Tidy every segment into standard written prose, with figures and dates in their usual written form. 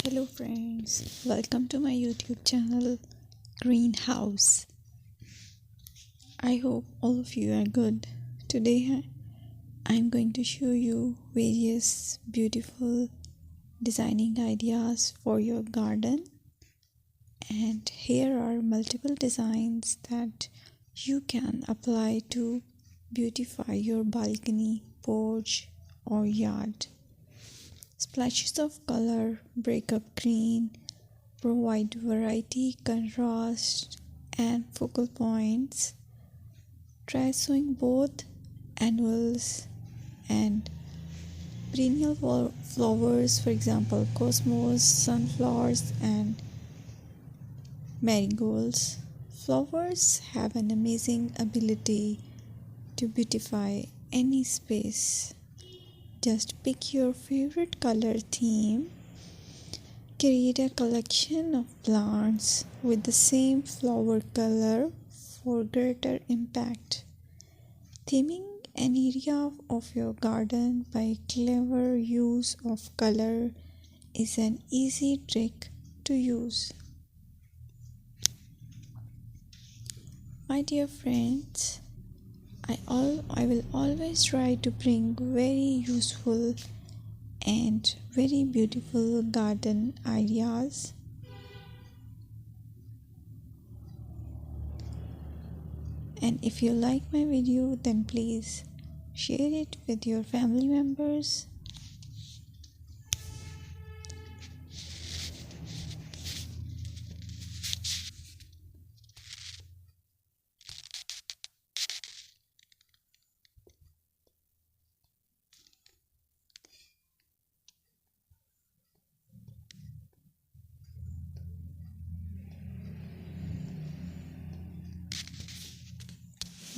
Hello friends, welcome to my YouTube channel Greenhouse. I hope all of you are good. Today I'm going to show you various beautiful designing ideas for your garden, and here are multiple designs that you can apply to beautify your balcony, porch or yard. Splashes of color break up green, provide variety, contrast, and focal points. Try sowing both annuals and perennial flowers, for example, cosmos, sunflowers, and marigolds. Flowers have an amazing ability to beautify any space. Just pick your favorite color theme. Create a collection of plants with the same flower color for greater impact. Theming an area of your garden by clever use of color is an easy trick to use. My dear friends, I will always try to bring very useful and very beautiful garden ideas. And if you like my video, then please share it with your family members.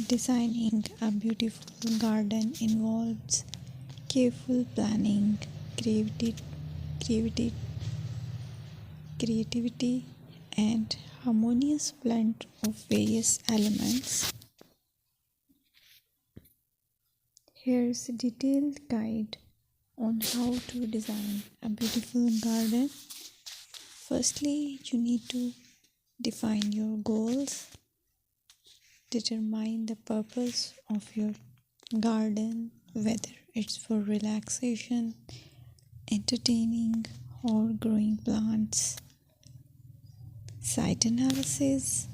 Designing a beautiful garden involves careful planning, creativity, creativity, and harmonious blend of various elements. Here's a detailed guide on how to design a beautiful garden. Firstly, you need to define your goals. Determine the purpose of your garden, whether it's for relaxation, entertaining, or growing plants. Site analysis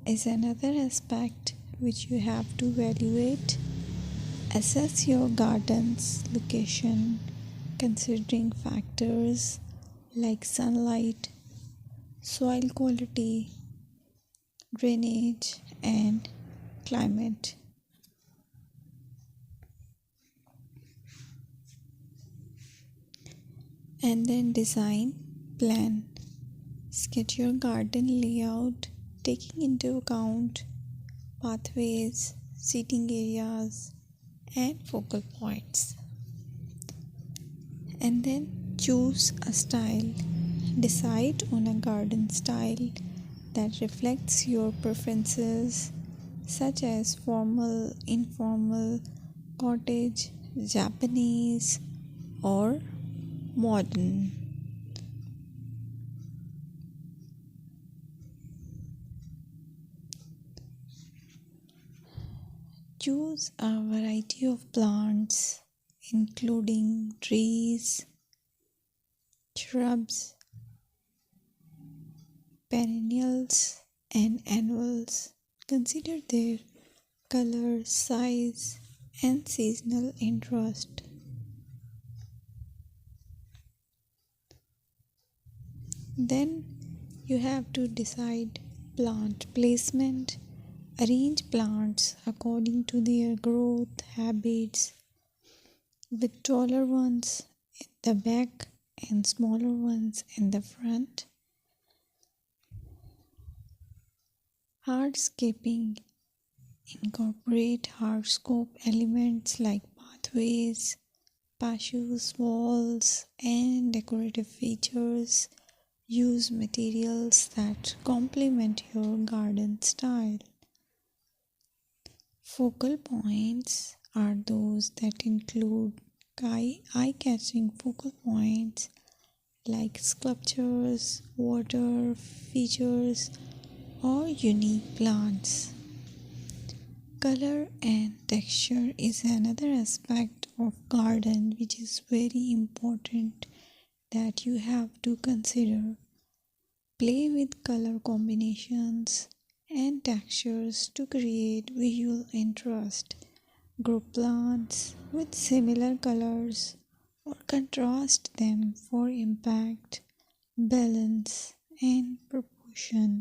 is another aspect which you have to evaluate. Assess your garden's location, considering factors like sunlight, soil quality, drainage, and climate. And then design plan. Sketch your garden layout, taking into account pathways, seating areas, and focal points. And then choose a style. Decide on a garden style that reflects your preferences, such as formal, informal, cottage, Japanese, or modern. Choose a variety of plants, including trees, shrubs, perennials, and annuals. Consider their color, size, and seasonal interest. Then you have to decide plant placement. Arrange plants according to their growth habits, with taller ones in the back and smaller ones in the front. Hardscaping. Incorporate hardscape elements like pathways, patios, walls, and decorative features. Use materials that complement your garden style. Focal points are those that include eye-catching focal points like sculptures, water features, or unique plants. Color and texture is another aspect of garden which is very important that you have to consider. Play with color combinations and textures to create visual interest. Group plants with similar colors or contrast them for impact, balance, and proportion.